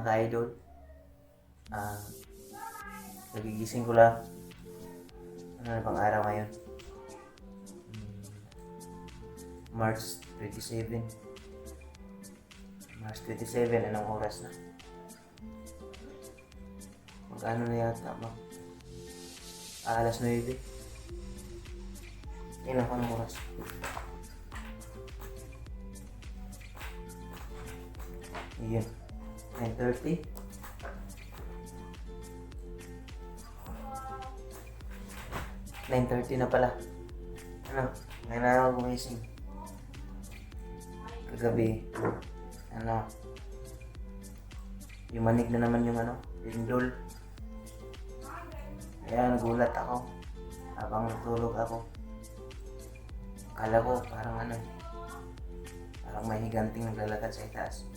ka-idol. Ah, nagigising ko lang. Ano na bang araw ngayon? March 27. March 27, anong oras na? Mag-ano na yata ba? Alas 9. Yan ako ng oras. Iyon. 9:30. 9:30 na pala. Ano? Ngayon na ako gumising. Kagabi. Yumanig na naman yung lindol. Kaya nagulat ako. Habang natulog ako. Akala ko parang parang may higanting naglalakad sa itaas.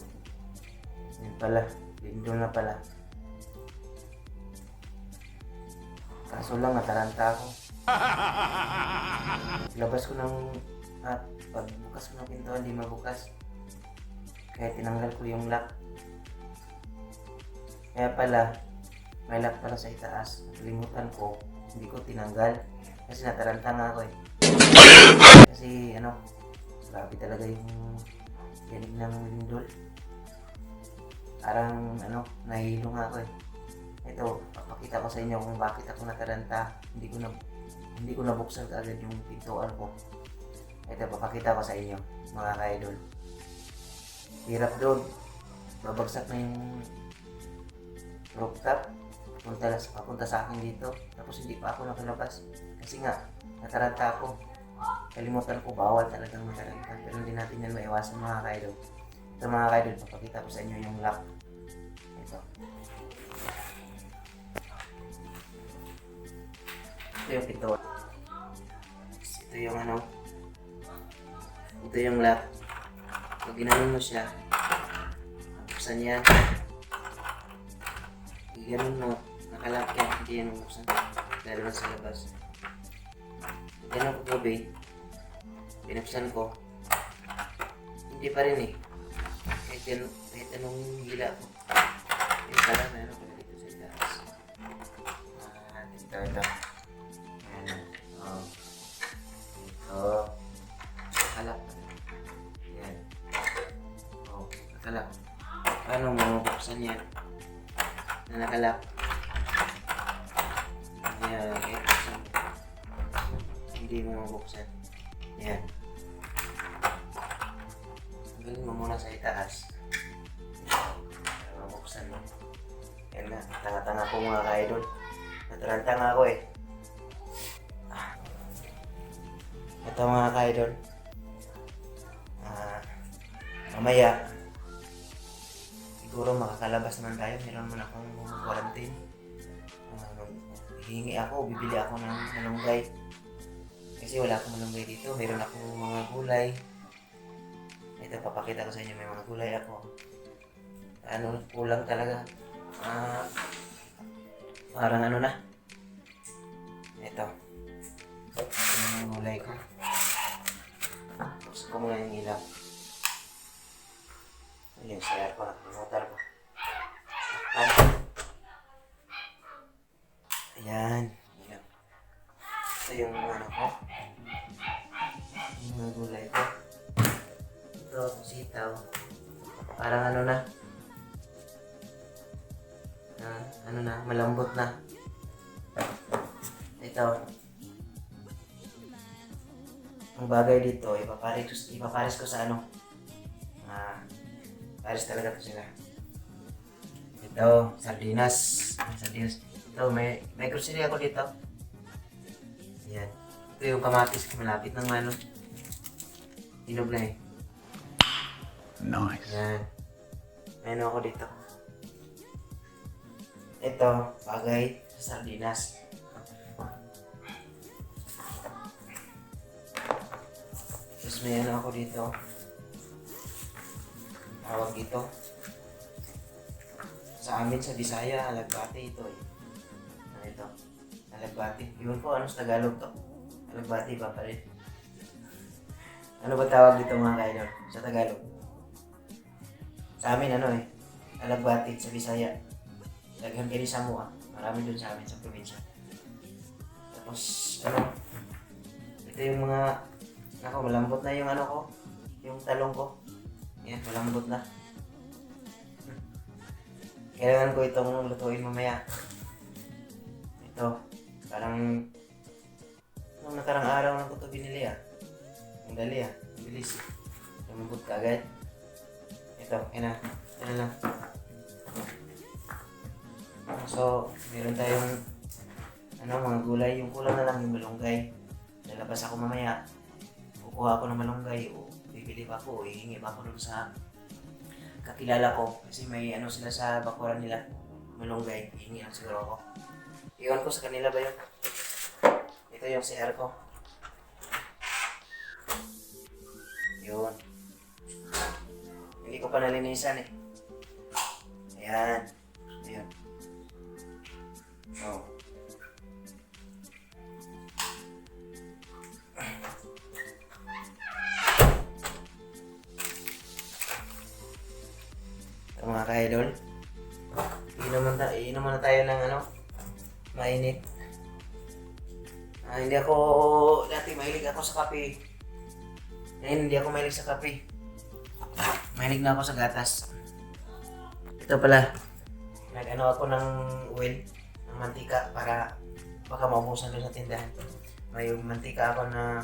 Yun pala, lindol na pala. Kaso lang, nataranta ako. Labas ko pagbukas ko ng pinto, hindi mabukas. Kaya tinanggal ko yung lock. Kaya pala, may lock pala sa itaas. Nakalimutan ko, hindi ko tinanggal. Kasi nataranta nga ako eh. Kasi grabe talaga yung yanig ng lindol. Parang nahihilo nga ako eh. Ito, papakita ko sa inyo kung bakit ako nataranta. Hindi ko nabuksan agad yung pintuan ko. Ito, papakita ko sa inyo, mga ka-idol. Hirap doon. Babagsak na yung rooftop. Papunta sa akin dito. Tapos hindi pa ako nakalabas. Kasi nga, nataranta ako. Kalimutan ko, bawal talagang mataranta. Pero hindi natin yan maiwasan, mga ka-idol. Ito, mga ka-idol, papakita ko sa inyo yung lock. Ito. Ito yung pintuan. Ito yung Ito yung lock. Pag ginanon mo siya, buksan yan. Gano'n mo, nakalock yan, hindi yan buksan. Lalo na sa labas. Ganun ko gabi, binuksan ko. Hindi pa rin eh. Kahit anong hila ko. Yung pala, meron pala dito sa itaas. Ito. Dito. Nakalak. Yan. Nakalak. Paano mo buksan yan? Na nakalak. Yan. Hindi mo mabuksan. Yan. Tanggalin mo muna sa itaas. Mabuksan mo. Yan na. Tanga-tanga ko mga ka-idol. Nataranta nga ako eh. Ito mga ka-idol. Mamaya siguro makakalabas naman tayo. Meron naman akong quarantine. Hihingi ako, bibili ako ng malunggay. Kasi wala akong malunggay dito. Meron akong mga gulay. Ito, papakita ko sa inyo. May mga gulay ako. Kulang talaga. Parang na. Ito. Yung gulay ko. Gusto ko muna yung ilaw. Ayan, sayar ko. Nakalimutan ko. Ayan. Ilaw. Ito yung ko. Yung mga gulay ko. Ito, sitaw. Parang malambot na. Ito. Ang bagay dito, ipapares ko sa pares talaga ito sila. Ito, sardinas. Ito, may grocery ako dito. Ayan. Ito yung kamatis ko, malapit ng hinog na eh. Nice. Ayan. May ako dito. Ito, bagay sa sardinas. Tapos may ako dito. Tawag dito. Sa amin sa Bisaya, alagbati ito eh. Ito. Alagbati. Iwan ko sa Tagalog to. Alagbati pa rin. Ano ba tawag dito mga ka-idol? Sa Tagalog? Sa amin alagbatid sa Bisaya. Daghan kayo sa mua. Marami dun sa amin sa probinsya. Tapos, ano, ito yung mga, malambot na yung ano ko, yung talong ko. Yan, malambot na. Kailangan ko itong lutuin mamaya. Ito, parang, nung nakarang araw lang ko ito binili Ang dali bilis. Lumambot ka agad. Ito, ina lang. So, meron tayong mga gulay. Yung kulang na lang yung malunggay. Lalabas ako mamaya. Kukuha ako ng malunggay o bibili pa ako o hihingi pa ako dun sa kakilala ko. Kasi may sila sa bakuran nila. Malunggay. Hihingi lang siguro ako. Iwan ko sa kanila ba yun? Ito yung CR ko. Yun. Hindi ko pa nalinisan eh. Ayan. Ayan. Oh. Ito mga ka-idol. Iinom muna tayo ng mainit. Hindi ako, dati mahilig ako sa kape. Ngayon hindi ako mahilig sa kape. Mahilig na ako sa gatas. Ito pala, ako ng oil, ng mantika para baka maubusan doon sa tindahan. May mantika ako na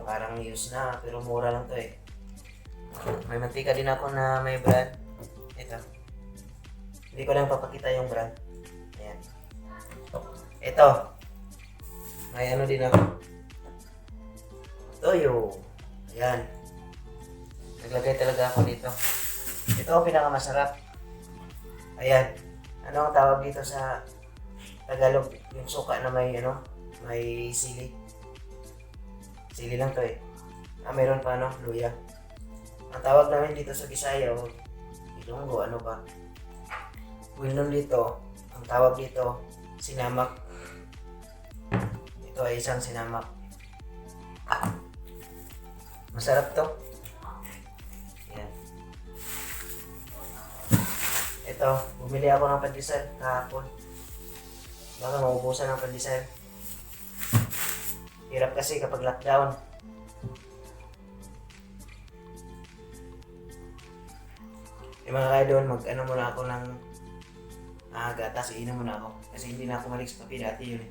parang use na pero mura lang to eh. May mantika din ako na may brand. Ito. Hindi ko lang papakita yung brand. Ayan. Ito. May din ako. Toyo. Ayan. Naglagay talaga ako dito. Ito ang pinakamasarap. Ayan. Ano ang tawag dito sa Tagalog? Yung suka na may sili. Sili lang to eh. Meron pa luya. Ang tawag namin dito sa Bisaya o Ilonggo, ano ba? Well, dito, ang tawag dito, sinamak. Ito ay isang sinamak. Masarap to. Yan. Ito, bumili ako ng pandesal kahapon. Baka maubusan ng pandesal. Hirap kasi kapag lockdown. Yung mga idol, muna ako ng gatas, iinom muna ako. Kasi hindi na ako malik sa kape, dati yun eh.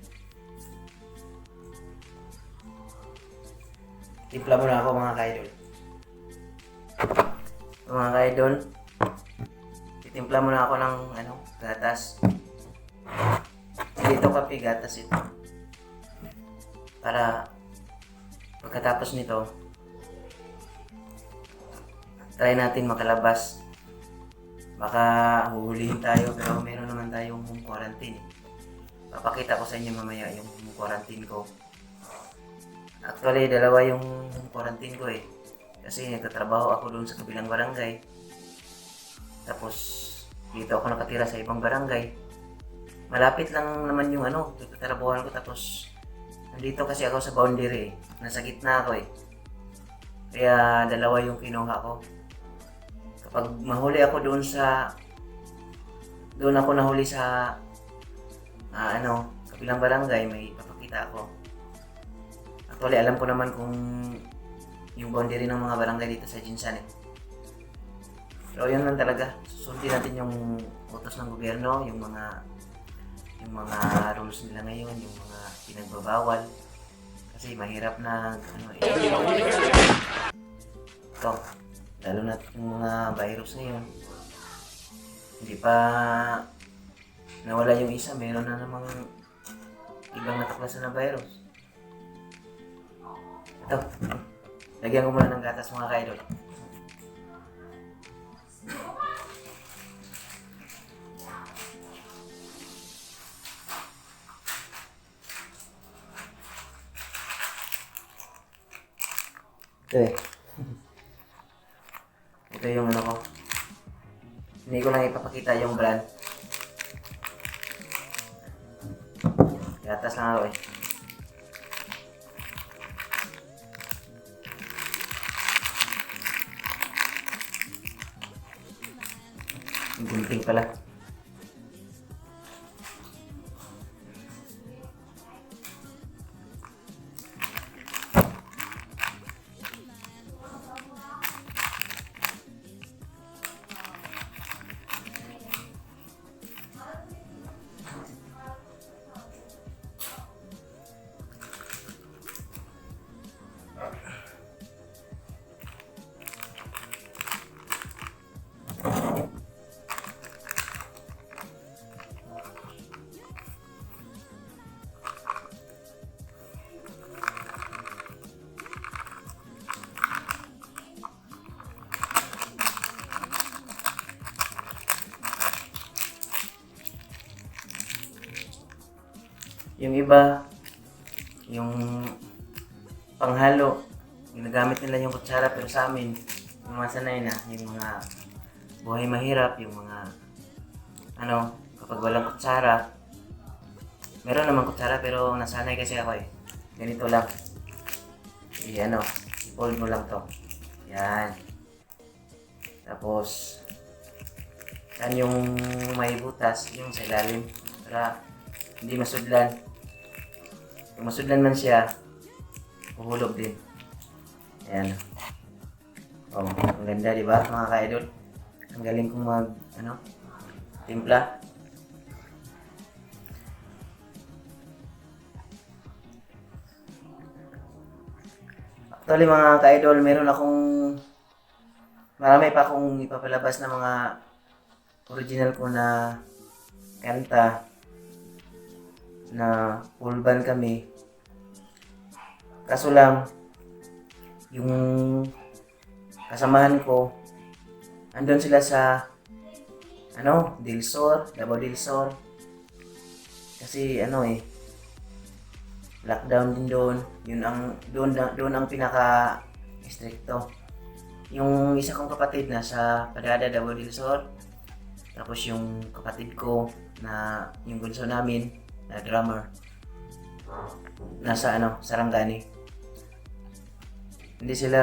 Timpla muna ako mga ka-idol. Mga ka-idol, titimpla muna ako ng gatas. Hindi ito kape, gatas ito. Para pagkatapos nito, try natin makalabas. Baka huhulihin tayo pero meron naman tayong home quarantine. Papakita ko sa inyo mamaya yung home quarantine ko. Actually, dalawa yung home quarantine ko eh. Kasi nagtatrabaho ako doon sa kabilang barangay. Tapos, dito ako nakatira sa ibang barangay. Malapit lang naman yung tatrabahoan ko. Tapos, nandito kasi ako sa boundary eh. Nasa gitna ako eh. Kaya dalawa yung kinuha ko. Pag mahuli ako doon ako nahuli sa kabilang barangay, may papakita ako. Actually, alam ko naman kung yung boundary ng mga barangay dito sa Jinsan eh. Pero yun lang talaga, susundin natin yung utos ng gobyerno, yung mga rules nila ngayon, yung mga pinagbabawal. Kasi mahirap na ito. Lalo na yung mga virus ngayon. Hindi pa nawala yung isa, meron na namang ibang natuklasan na virus. Ito. Lagyan ko muna ng gatas mga ka-idol. Ito eh. Ito yung ko. Hindi ko lang ipapakita yung brand. Gatas lang ako eh. Gunting pala. Yung iba, yung panghalo, ginagamit nila yung kutsara, pero sa amin, yung mga sanay na, yung mga buhay mahirap, yung mga kapag walang kutsara, meron naman kutsara pero nasanay kasi ako eh. Ganito lang. I-fold mo lang to. Yan. Tapos, yan yung may butas, yung sa ilalim, para hindi masudlan. Kung masudlan man siya, uhulog din. Ayan. Oh, ang ganda, di ba, mga ka-idol? Ang galing kong timpla. Actually, mga ka-idol, marami pa akong ipapalabas na mga original ko na kanta na full band kami. Kaso lang, yung kasamahan ko, andun sila sa Dilsor, Davao Dilsor. Kasi lockdown din doon. Doon ang pinaka stricto. Yung isa kong kapatid nasa Padada, Davao Dilsor. Tapos yung kapatid ko na yung bunso namin na drummer nasa Sarangani. Hindi sila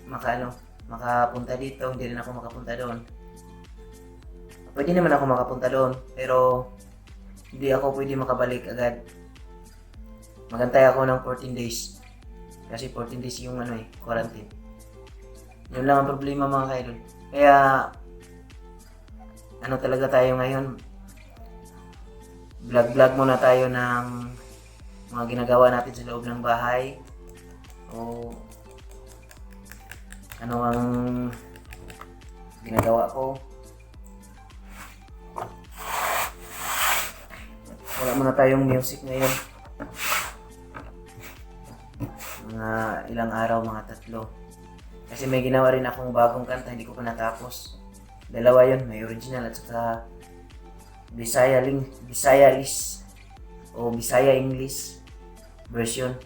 makapunta dito, hindi rin ako makapunta doon. Pwede naman ako makapunta doon, pero hindi ako pwede makabalik agad. Magantay ako ng 14 days. Kasi 14 days yung quarantine. Yun lang ang problema, mga kaidol. Kaya talaga tayo ngayon, vlog muna tayo ng mga ginagawa natin sa loob ng bahay, o ano ang ginagawa ko. Wala muna tayong music ngayon, mga ilang araw, mga 3, kasi may ginawa rin akong bagong kanta, hindi ko pa natapos. 2 yun, may original at saka Bisaya English version,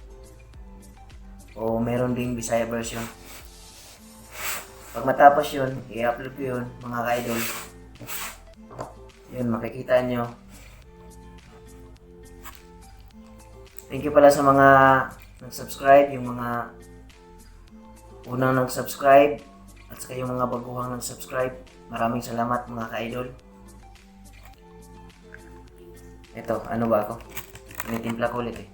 o meron ding Bisaya version. Pag matapos yun, i-upload ko yun, mga ka-idol. Yun, makikita nyo. Thank you pala sa mga nag-subscribe, yung mga unang nag-subscribe, at saka yung mga baguhang nag-subscribe. Maraming salamat, mga ka-idol. Ito, ano ba ako? Tinitimpla ko ulit eh.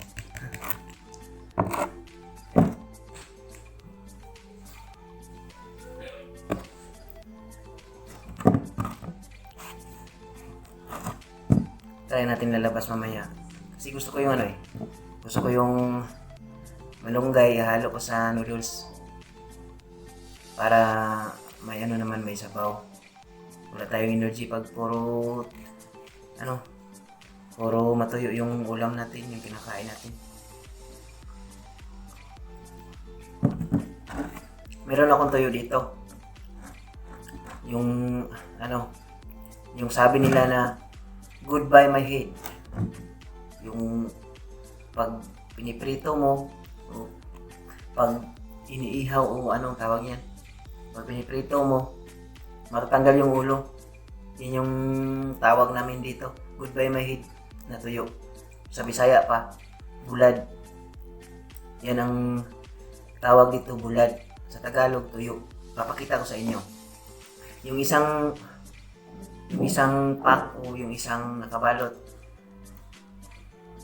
Try natin lalabas mamaya. Kasi gusto ko yung gusto ko yung malunggay, halo ko sa noodles. Para may may sabaw. Wala tayong energy pag puro matuyo yung ulam natin, yung kinakain natin. Meron akong tuyo dito. Yung yung sabi nila na goodbye my head. Yung pag piniprito mo, o pag iniihaw, o anong tawag yan, pag piniprito mo, matatanggal yung ulo. Yun yung tawag namin dito, goodbye my head na tuyo. Sa Bisaya pa, bulad. Yan ang tawag dito, bulad. Sa Tagalog, tuyo. Papakita ko sa inyo. Yung isang Yung isang pack o yung isang nakabalot,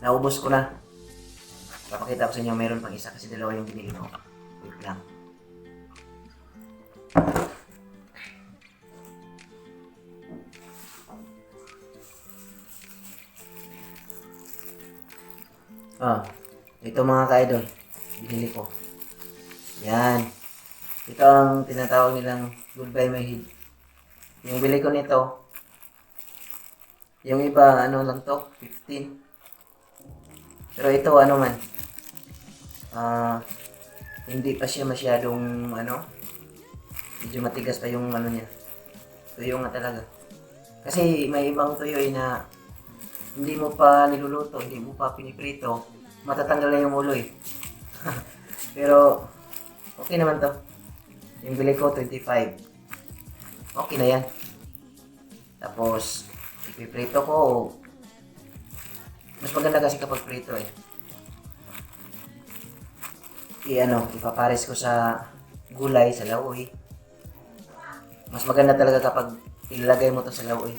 naubos ko na. Papakita ko sa inyo, meron pang isa kasi dalawa yung binili ko. Wait lang. Ito mga ka-idol, binili ko. Yan. Ito ang tinatawag nilang Goodbye My Head. Yung bili ko nito, yung iba, ano lang to, 15. Pero ito, ano man, hindi pa siya masyadong, medyo matigas pa yung ano niya. Tuyo nga talaga. Kasi may ibang tuyo na hindi mo pa niluluto, hindi mo pa piniprito, matatanggal na yung ulo eh. Pero, okay naman to. Yung bili ko, 25. Okay na yan. Tapos, ipiprito ko. Mas maganda kasi kapag prito eh. Ipapares ko sa gulay, sa laoy. Mas maganda talaga kapag ilalagay mo to sa laoy.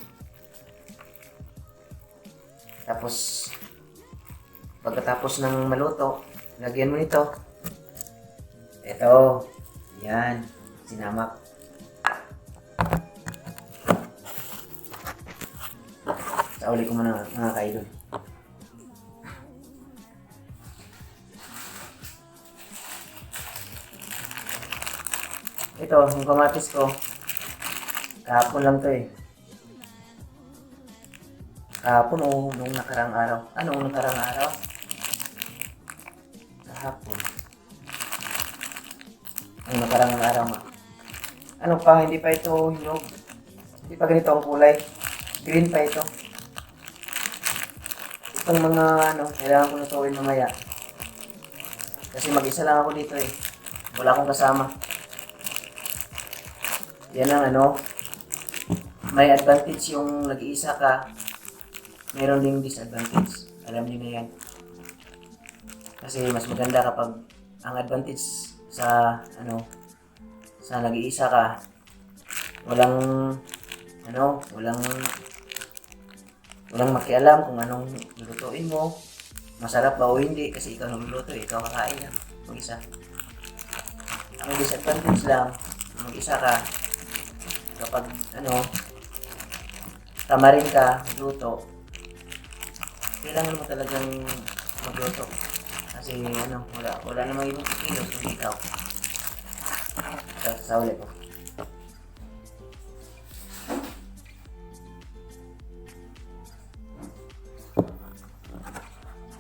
Tapos, pagkatapos ng maluto, lagyan mo nito. Ito. Yan. Sinamak. Sauli ko muna mga ka-idol. Ito, yung kamatis ko. Kahapon lang to eh. Kahapon o nung nakarang araw. Nung nakarang araw? Kahapon. Nung nakarang araw nga. Hindi pa ito hinog. Hindi pa ganito ang kulay. Green pa ito. Itong mga kailangan ko lutuin mamaya. Kasi mag-isa lang ako dito eh. Wala akong kasama. Yan ang may advantage yung nag-iisa ka. Meron ding disadvantage. Alam niyo na yan. Kasi mas maganda kapag ang advantage sa sa nag-iisa ka, walang makialam kung anong lulutuin mo, masarap ba o hindi kasi ikaw nagluluto, ikaw kakain lang mag-isa. Ang disadvantage lang, mag-isa ka, kapag tamarin ka magluto, kailangan mo talagang magluto kasi wala namang ibang kikilos kung ikaw. Sa ulit ko.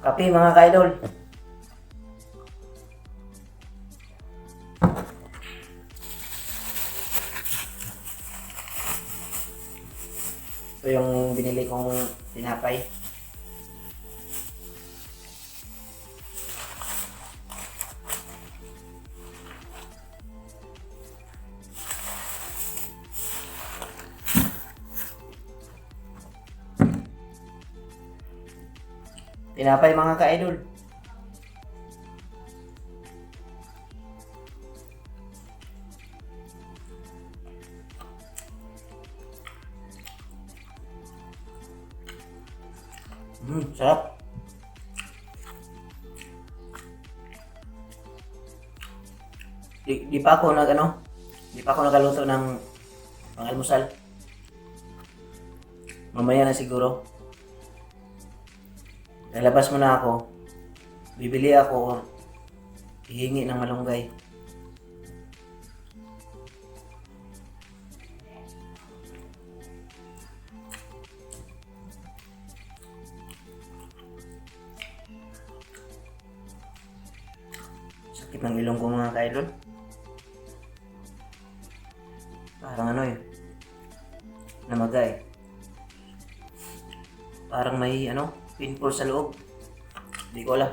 Kape mga ka-idol. Ito yung binili kong tinapay. Tinapay mga ka-idol. Sarap. Di pa ako nagaluto ng pang-almusal. Mamaya na siguro. Lalabas muna ako. Bibili ako. Hihingi ng malunggay. Sakit ng ilong ko mga ka-idol. Parang namaga eh. Parang may pimple sa loob. Hindi ko alam.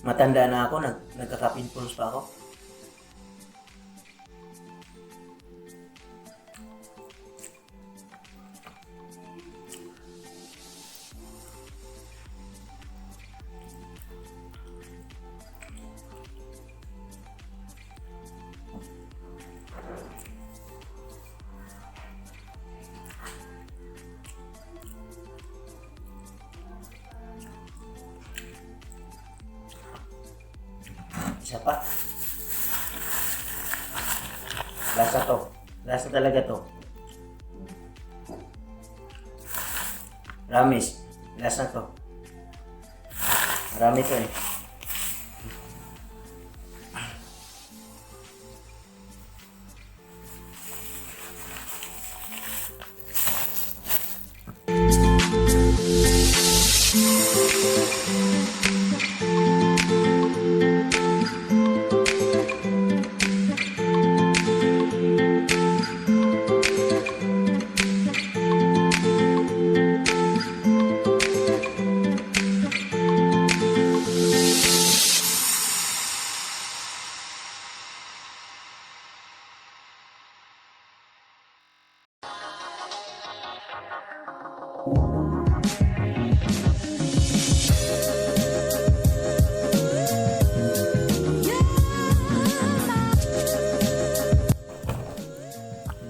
Matanda na ako, nagkaka-pimples pa ako. Isa pa. Lasa to. Lasa talaga to. Promise. Lasa to. Marami to eh.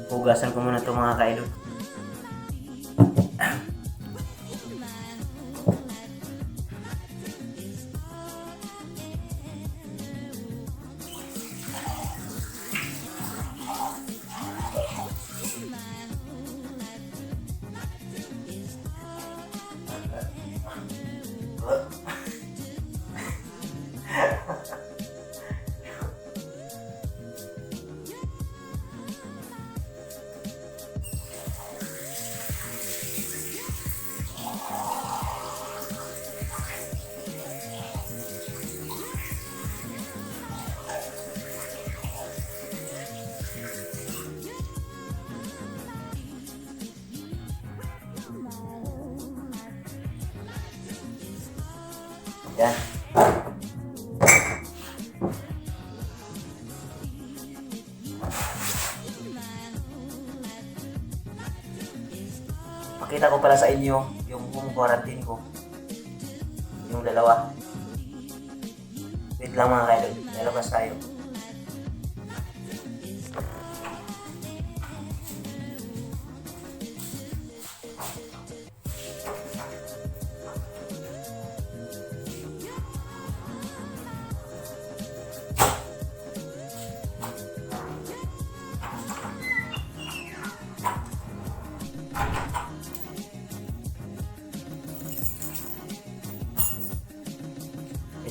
Hugasan ko muna itong mga kaidol. Yan. Pakita ko pala sa inyo yung home quarantine ko. Yung dalawa. Wait lang mga kaidol. Lalabas tayo.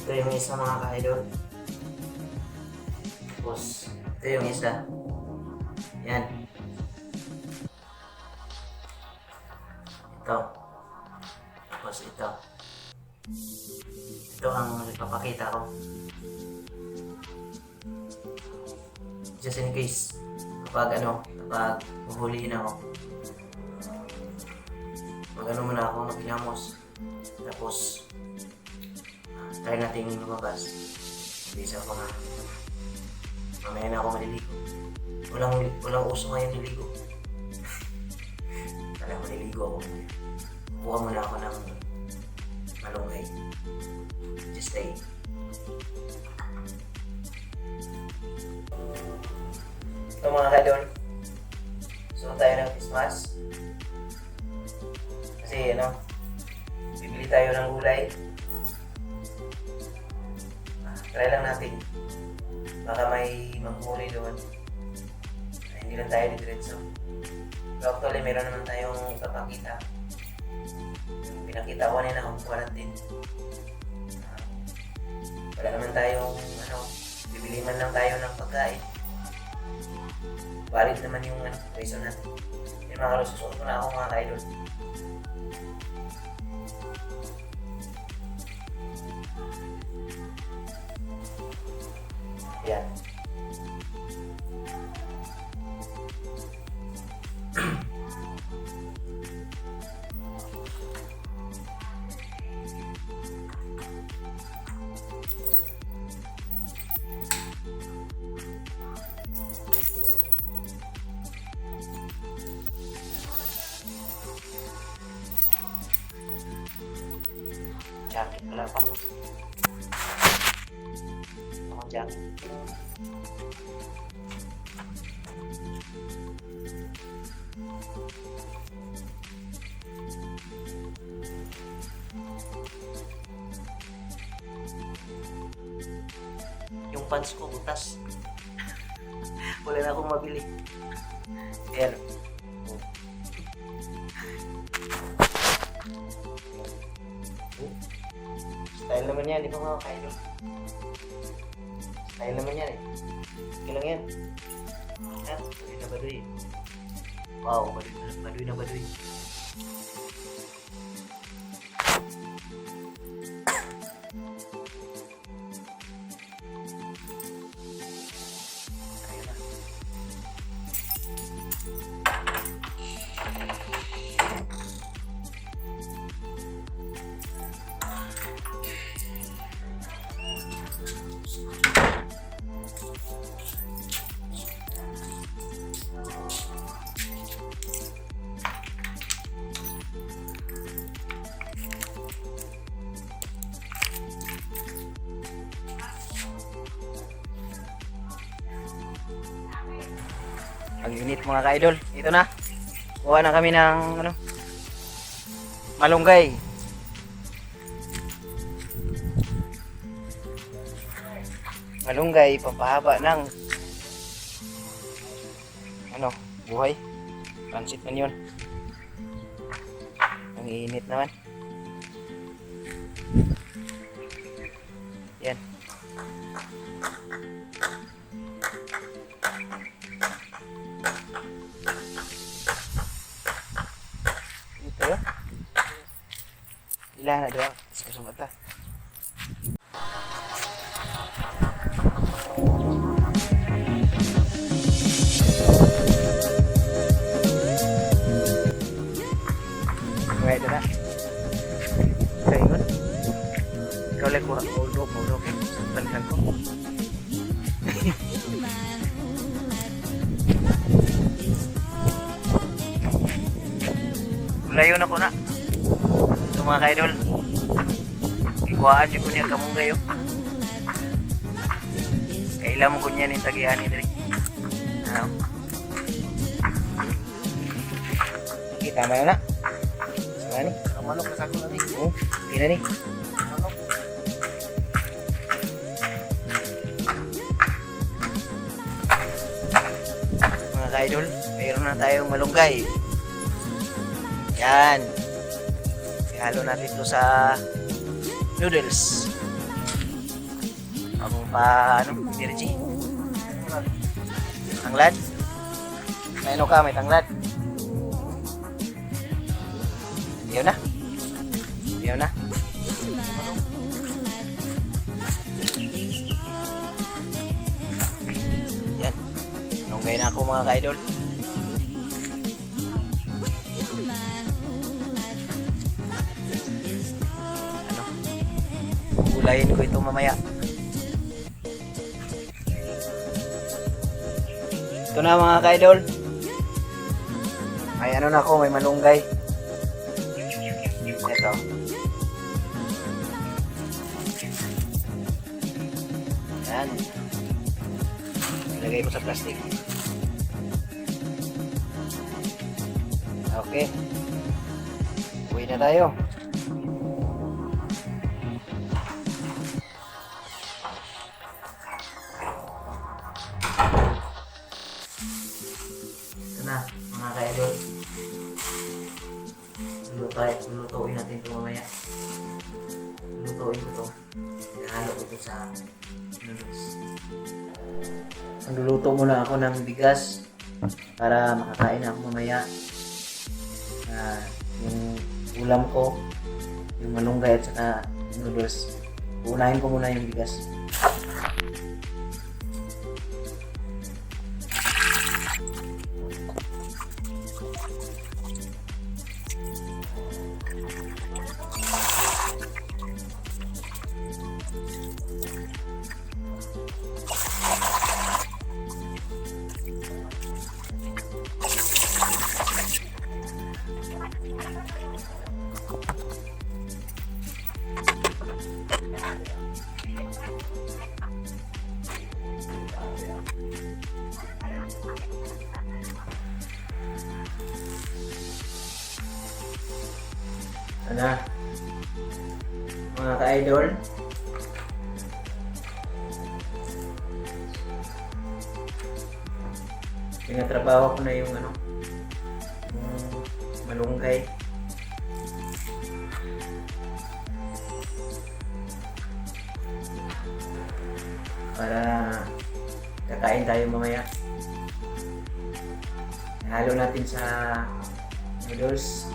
Ito yung isa mga ka-idol. Tapos, ito yung isa. Yan. Ito. Tapos ito. Ito ang ipapakita ko. Just in case. Kapag mahulihin ako. Mag-ano muna ako, mag-inamos. Tapos, try natin lumabas. Isa pa nga. Mamaya na ako maliligo. Walang uso ngayon niligo. Kala maliligo ako. Kuha muna ako ng malunggay. Just stay. Ito mga kadol. Suot tayo ng face mask. Kasi bibili tayo ng gulay. Try lang natin. Baka may manghuli doon. Hindi lang tayo didiretso. Pero actually, meron naman tayong ipapakita. Pinakita ko kanina kung quarantine. Wala naman tayong, bibili man lang tayo ng pagkain. Valid naman yung reason natin. Yung mga kalususunod ko na ako mga kaidol. Yan. Jacket pala pa. Jacket. Yung yung pants ko butas. Wala na akong mabili. Ayan. Oh. Oh. Style naman yan, di ba mga kaidol? Style naman yan eh. Okay lang yan. Yan, baduy na baduy. Wow, baduy na baduy. Ang init mga ka-idol. Ito na. Kuha na kami ng malunggay. Malunggay pampahaba ng buhay. Pansit man yun. Ang init naman. Yan. Ilan na doon? Susunod ta. Ngayon na. Kaya yun. Ikaw lang kuha. Maulog. Balikan ko. Layo na ko na. Ito mga ka-idol. Ikuhaan nyo ko niya kamunggay oh. Kailan mo ko niya yung tagihan ni Dre. Okay, tama na na. Sama ni. Manok na sako na ni. Oo, okay na ni. Manok. Mga ka-idol, mayroon na tayong malunggay. Yan. Ihalo natin ito sa noodles. Ang energy. Tanglad. May ka, may tanglad. Ayaw na. Yan. Nunggay na ako mga ka-idol. Gulayin ko ito mamaya. Ito na mga ka-idol. May na ako, may malunggay. Ito. Yan. Ilagay ko sa plastic. Okay. Uwi na tayo. Na mga ka-idol, lulutuin natin ito mamaya. Lulutuin ko ito, ihalo ko ito sa noodles. Magluluto muna ako ng bigas para makakain ako mamaya. Yung ulam ko, yung malunggay at saka noodles, unahin ko muna yung bigas. Ano? Mga ka-idol, Pinatrabaho ko na yung yung malunggay. Para kakain tayo mamaya. Halo natin sa noodles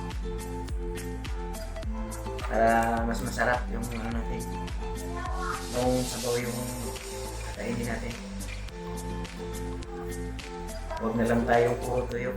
para mas masarap yung natin, yung sabaw yung kakainin natin. Huwag na lang tayong puro tuyo.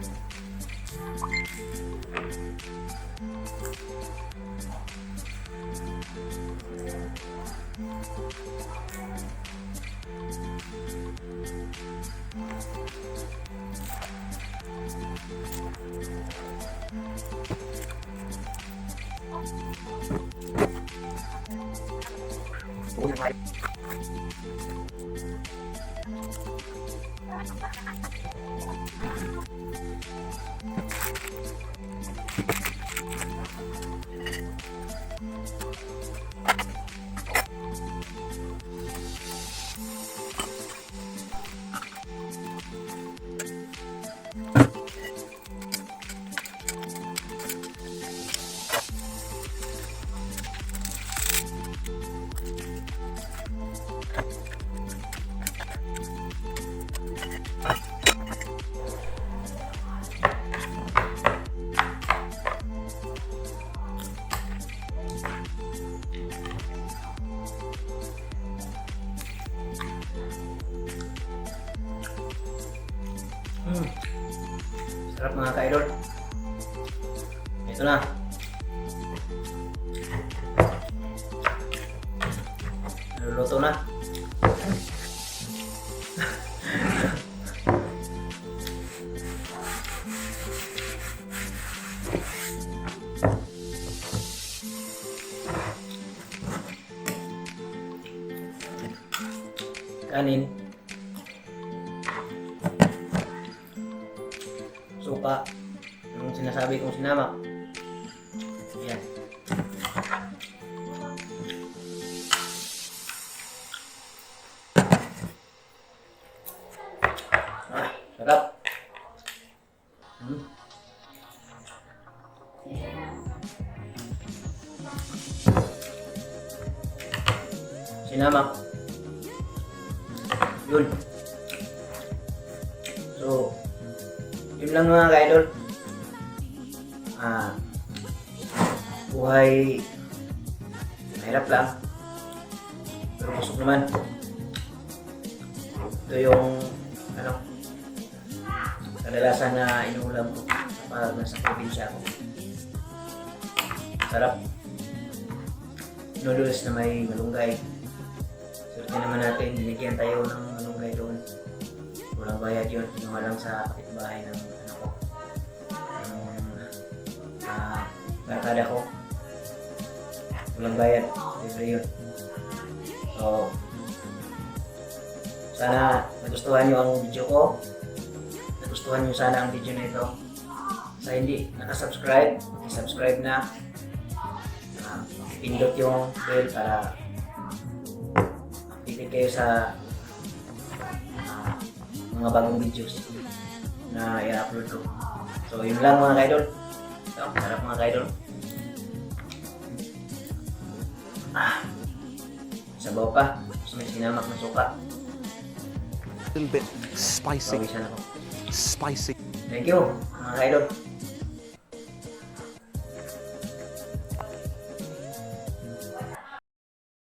Sarap mga ka-idol. Ito na. Naluluto na. Kanin, suka, yung sinasabi kong sinamak. Yan. Sarap. Sinamak. Yun. So, yun lang mga ka-idol. Buhay mahirap lang, pero busog naman. Ito yung kadalasan na inuulam ko kapag nasa probinsya ako. Sarap. Noodles na may malunggay. Swerte naman natin, binigyan tayo ng malunggay doon. Walang bayad yun, kinuha lang sa kapitbahay ng ko, barkada ko. Walang bayad, libre yun. So, sana nagustuhan nyo ang video ko. Nagustuhan nyo sana ang video na ito. Sa hindi nakasubscribe, subscribe na. Pindot yung bell para updated kayo sa mga bagong videos na i-upload ko. So yun lang mga ka-idol. Sarap mga ka-idol. Sabaw pa. Tapos may sinamak na suka. Little bit spicy. Pawisan ako. Spicy. Thank you mga ka-idol.